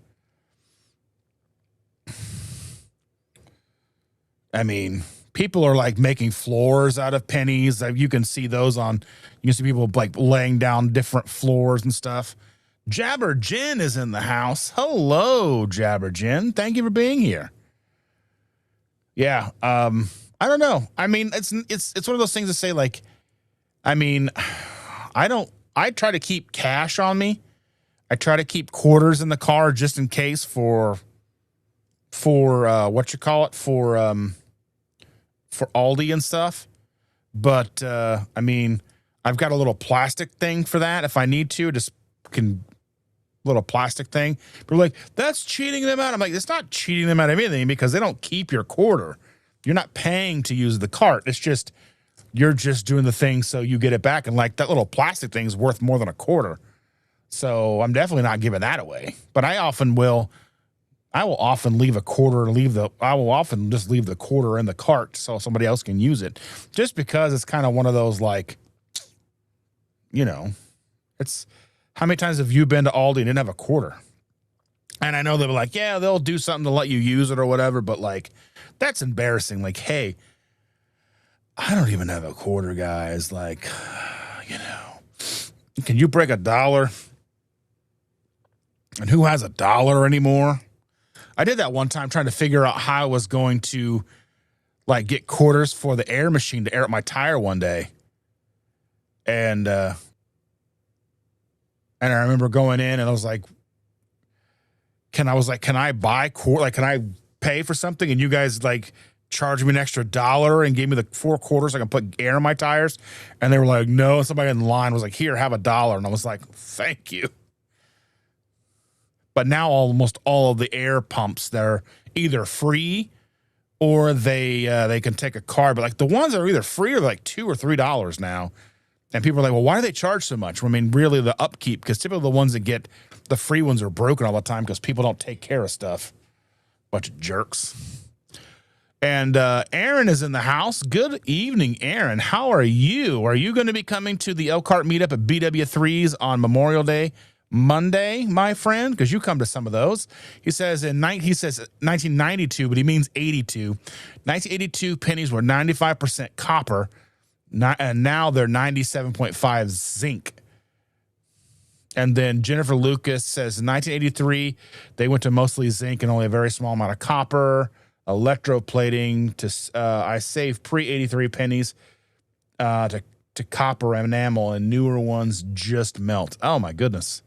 I mean, people are like making floors out of pennies. You can see those you can see people like laying down different floors and stuff. Jabber Jen is in the house. Hello, Jabber Jen. Thank you for being here. Yeah, I don't know. I mean, it's one of those things to say like, I mean, I try to keep cash on me. I try to keep quarters in the car just in case for what you call it, for Aldi and stuff. But I mean, I've got a little plastic thing for that if I need to, just can little plastic thing. But like, that's cheating them out. I'm like, it's not cheating them out of anything because they don't keep your quarter. You're not paying to use the cart. It's just, you're just doing the thing so you get it back. And like that little plastic thing is worth more than a quarter. So I'm definitely not giving that away. But I will often leave a quarter, I will often just leave the quarter in the cart so somebody else can use it. Just because it's kind of one of those like, you know, it's, how many times have you been to Aldi and didn't have a quarter? And I know they'll be like, yeah, they'll do something to let you use it or whatever, but like, that's embarrassing. Like, hey, I don't even have a quarter, guys. Like, you know, can you break $1? And who has $1 anymore? I did that one time trying to figure out how I was going to like get quarters for the air machine to air up my tire one day. And I remember going in and I was like, can I buy can I pay for something? And you guys like charged me an extra $1 and gave me the 4 quarters so I can put air in my tires. And they were like, no. And somebody in line was like, here, have $1. And I was like, thank you. But now almost all of the air pumps, they're either free or they can take a card. But like the ones that are either free or like $2 or $3 now. And people are like, well, why do they charge so much? Well, I mean, really the upkeep, because typically the ones that get the free ones are broken all the time because people don't take care of stuff. Bunch of jerks. And Aaron is in the house. Good evening, Aaron. How are you? Are you going to be coming to the Elkhart meetup at BW3's on Memorial Day Monday, my friend? Because you come to some of those. He says 1992, but he means 82. 1982 pennies were 95% copper, and now they're 97.5 zinc. And then Jennifer Lucas says 1983, they went to mostly zinc and only a very small amount of copper. Electroplating to I saved pre-83 pennies to copper enamel, and newer ones just melt. Oh my goodness.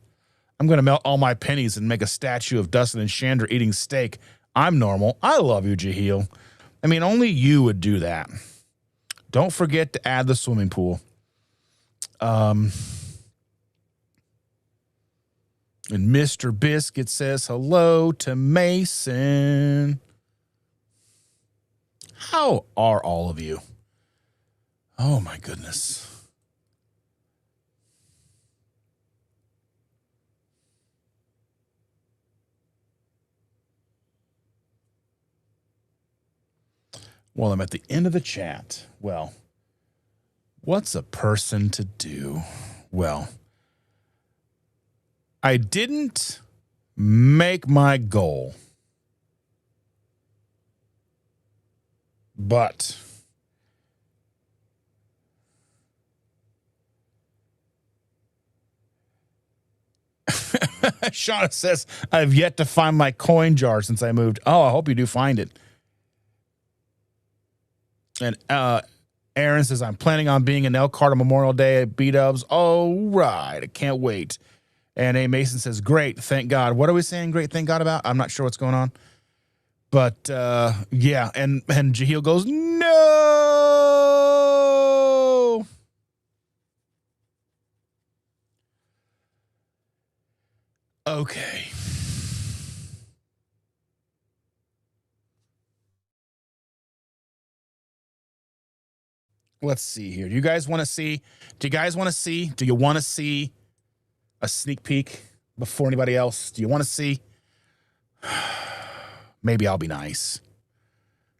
I'm going to melt all my pennies and make a statue of Dustin and Chandra eating steak. I'm normal. I love you, Jaheel. I mean, only you would do that. Don't forget to add the swimming pool. And Mr. Biscuit says hello to Mason. How are all of you? Oh, my goodness. Well, I'm at the end of the chat. Well, what's a person to do? Well, I didn't make my goal, but Shauna says, I've yet to find my coin jar since I moved. Oh, I hope you do find it. And Aaron says, I'm planning on being in Elkhart on Memorial Day at B-Dubs. Oh, right. I can't wait. And A. Mason says, great. Thank God. What are we saying great thank God about? I'm not sure what's going on. But, yeah. And Jaheel goes, no. Okay. Let's see here. Do you guys want to see? Do you want to see a sneak peek before anybody else? Do you want to see? Maybe I'll be nice.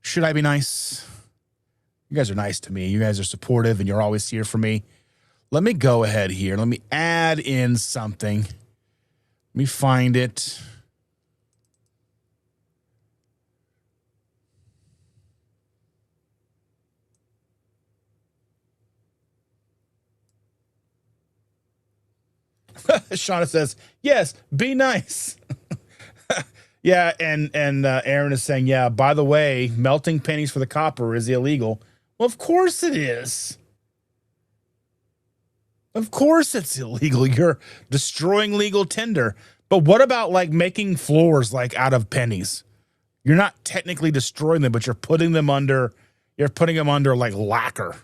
Should I be nice? You guys are nice to me. You guys are supportive and you're always here for me. Let me go ahead here. Let me add in something. Let me find it. Shauna says, yes, be nice. Yeah, and Aaron is saying, yeah, by the way, melting pennies for the copper is illegal. Well, of course it is. Of course it's illegal. You're destroying legal tender. But what about like making floors like out of pennies? You're not technically destroying them, but you're putting them under like lacquer.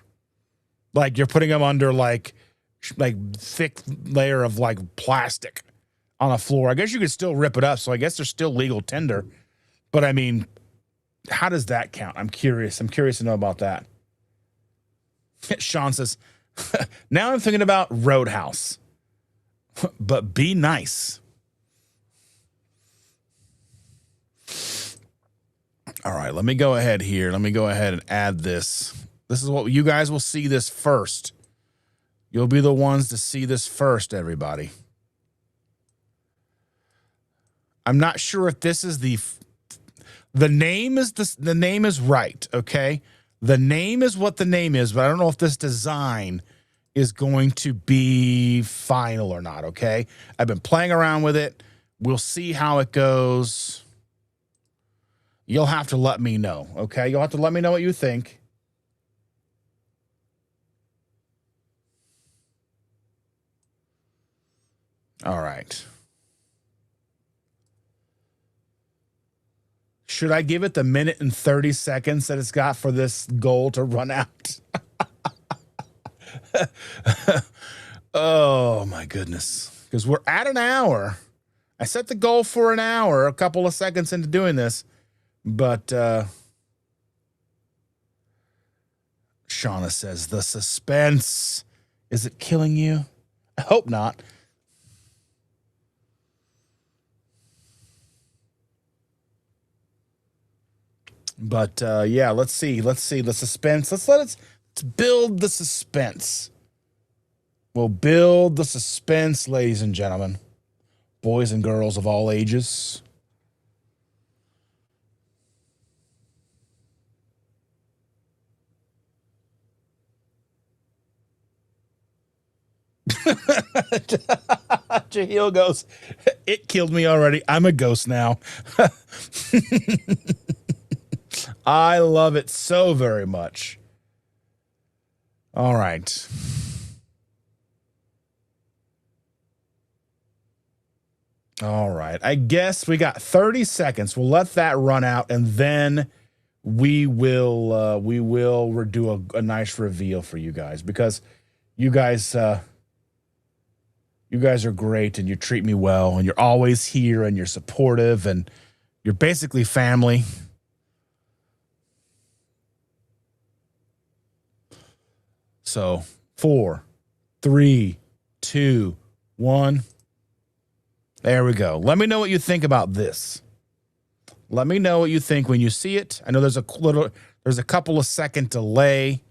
Like you're putting them under like thick layer of like plastic on a floor. I guess you could still rip it up, so I guess there's still legal tender. But I mean, how does that count? I'm curious to know about that. Sean says, now I'm thinking about Roadhouse. But be nice. All right, let me go ahead here. Let me go ahead and add this. This is what you guys will see this first. You'll be the ones to see this first, everybody. I'm not sure if this is the name is right, okay? The name is what the name is, but I don't know if this design is going to be final or not, okay? I've been playing around with it. We'll see how it goes. you'll have to let me know, okay? You'll have to let me know what you think. All right. Should I give it the minute and 30 seconds that it's got for this goal to run out? Oh, my goodness. Because we're at an hour. I set the goal for an hour a couple of seconds into doing this. But Shauna says, the suspense. Is it killing you? I hope not. But yeah, let's see the suspense. Let's build the suspense. We'll build the suspense, ladies and gentlemen, boys and girls of all ages. Jahil goes, it killed me already. I'm a ghost now. I love it so very much. All right. All right. I guess we got 30 seconds. We'll let that run out, and then we will do a nice reveal for you guys, because you guys are great, and you treat me well, and you're always here, and you're supportive, and you're basically family. So 4, 3, 2, 1. There we go. Let me know what you think about this. Let me know what you think when you see it. I know there's a couple of second delay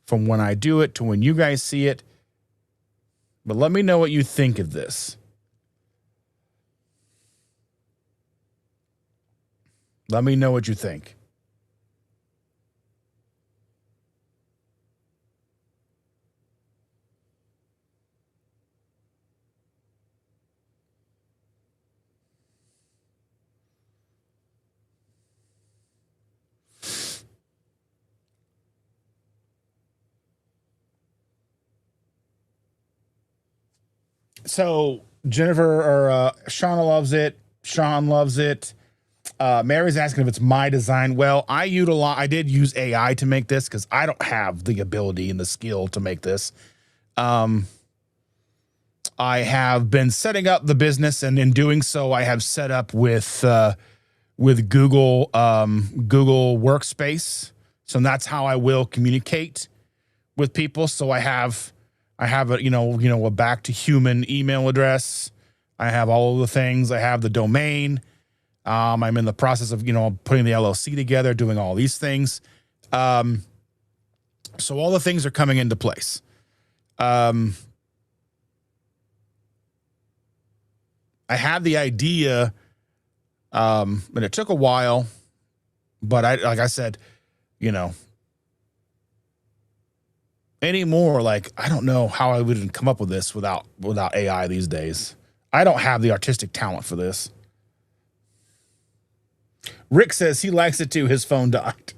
from when I do it to when you guys see it. But let me know what you think of this. Let me know what you think. So Jennifer or Shauna loves it. Sean loves it. Mary's asking if it's my design. Well, I did use AI to make this because I don't have the ability and the skill to make this. I have been setting up the business, and in doing so, I have set up with Google Workspace. So that's how I will communicate with people. So I have a back to human email address. I have all of the things. I have the domain. I'm in the process of, putting the LLC together, doing all these things. So all the things are coming into place. I had the idea, and it took a while, but like I said, anymore, I don't know how I would come up with this without AI these days. I don't have the artistic talent for this. Rick says he likes it too. His phone died.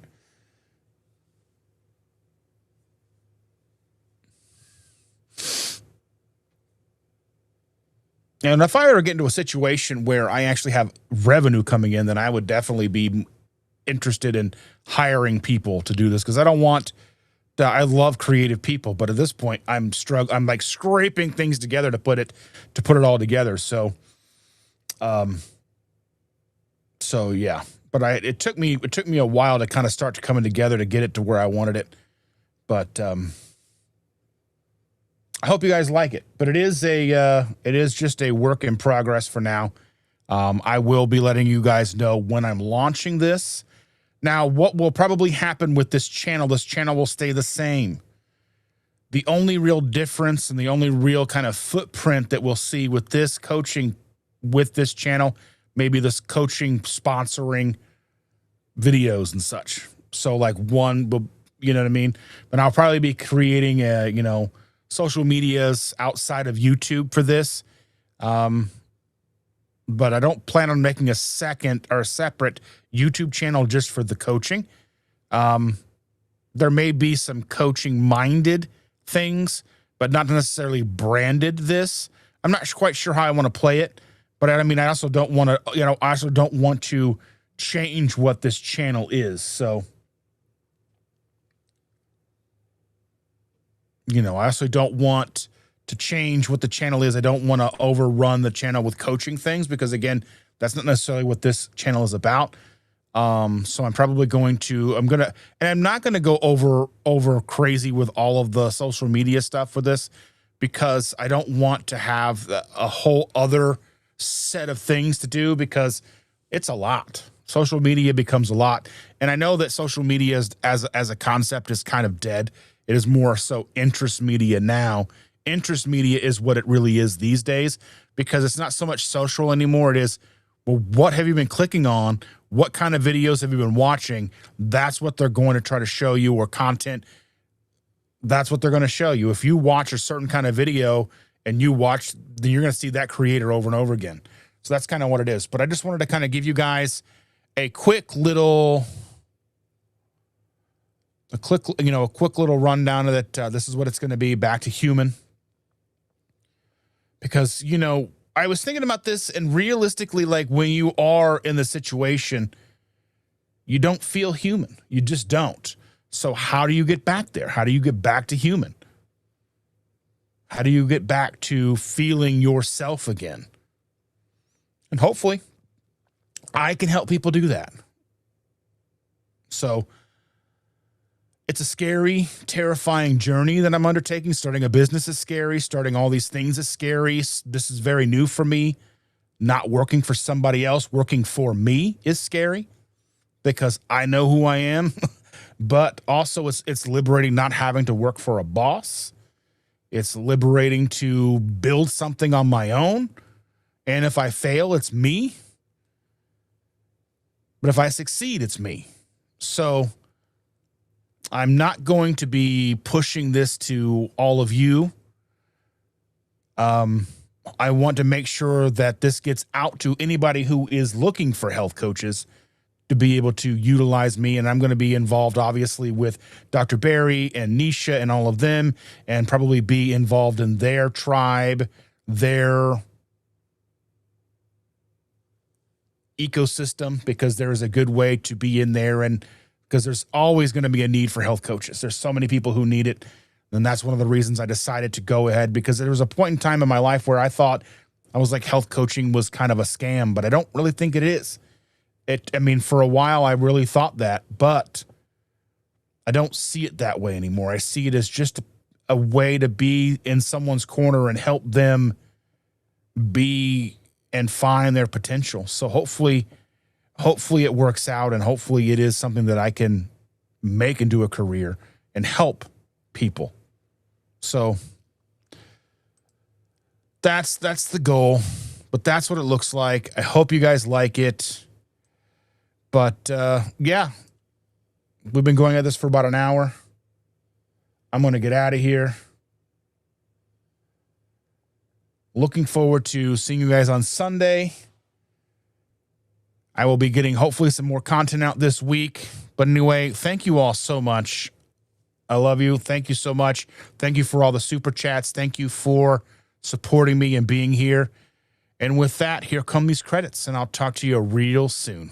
And if I ever get into a situation where I actually have revenue coming in, then I would definitely be interested in hiring people to do this, because I don't want. I love creative people, but at this point, I'm like scraping things together to put it all together. So yeah. But it took me a while to kind of start to coming together to get it to where I wanted it. But I hope you guys like it. But it is just a work in progress for now. I will be letting you guys know when I'm launching this. Now, what will probably happen with this channel will stay the same. The only real difference and the only real kind of footprint that we'll see with this coaching, with this channel, maybe this coaching sponsoring videos and such. So one, you know what I mean? But I'll probably be creating social medias outside of YouTube for this. but I don't plan on making a second or a separate YouTube channel just for the coaching. There may be some coaching minded things, but not necessarily branded this. I'm not quite sure how I want to play it, but I mean, I also don't want to, I also don't want to change what this channel is. So, I also don't want to change what the channel is. I don't want to overrun the channel with coaching things because, again, that's not necessarily what this channel is about. So I'm probably and I'm not going to go over crazy with all of the social media stuff for this because I don't want to have a whole other set of things to do because it's a lot. Social media becomes a lot. And I know that social media as a concept is kind of dead. It is more so interest media now. Interest media is what it really is these days because it's not so much social anymore. It is, well, what have you been clicking on? What kind of videos have you been watching? That's what they're going to try to show you, or content. That's what they're going to show you. If you watch a certain kind of video and then you're going to see that creator over and over again. So that's kind of what it is. But I just wanted to kind of give you guys a quick little rundown of that. This is what it's going to be, back to human. Because, I was thinking about this, and realistically, like when you are in the situation, you don't feel human. You just don't. So how do you get back there? How do you get back to human? How do you get back to feeling yourself again? And hopefully I can help people do that. So it's a scary, terrifying journey that I'm undertaking. Starting a business is scary. Starting all these things is scary. This is very new for me. Not working for somebody else, working for me is scary because I know who I am. But also it's liberating not having to work for a boss. It's liberating to build something on my own. And if I fail, it's me. But if I succeed, it's me. So I'm not going to be pushing this to all of you. I want to make sure that this gets out to anybody who is looking for health coaches to be able to utilize me. And I'm going to be involved, obviously, with Dr. Barry and Nisha and all of them, and probably be involved in their tribe, their ecosystem, because there is a good way to be in there, and because there's always going to be a need for health coaches. There's so many people who need it. And that's one of the reasons I decided to go ahead, because there was a point in time in my life where I thought, I was like, health coaching was kind of a scam, but I don't really think it is. For a while I really thought that, but I don't see it that way anymore. I see it as just a way to be in someone's corner and help them be and find their potential. So hopefully it works out, and hopefully it is something that I can make into a career and help people. So that's the goal, but that's what it looks like. I hope you guys like it. But yeah, we've been going at this for about an hour. I'm going to get out of here. Looking forward to seeing you guys on Sunday. I will be getting hopefully some more content out this week. But anyway, thank you all so much. I love you. Thank you so much. Thank you for all the super chats. Thank you for supporting me and being here. And with that, here come these credits, and I'll talk to you real soon.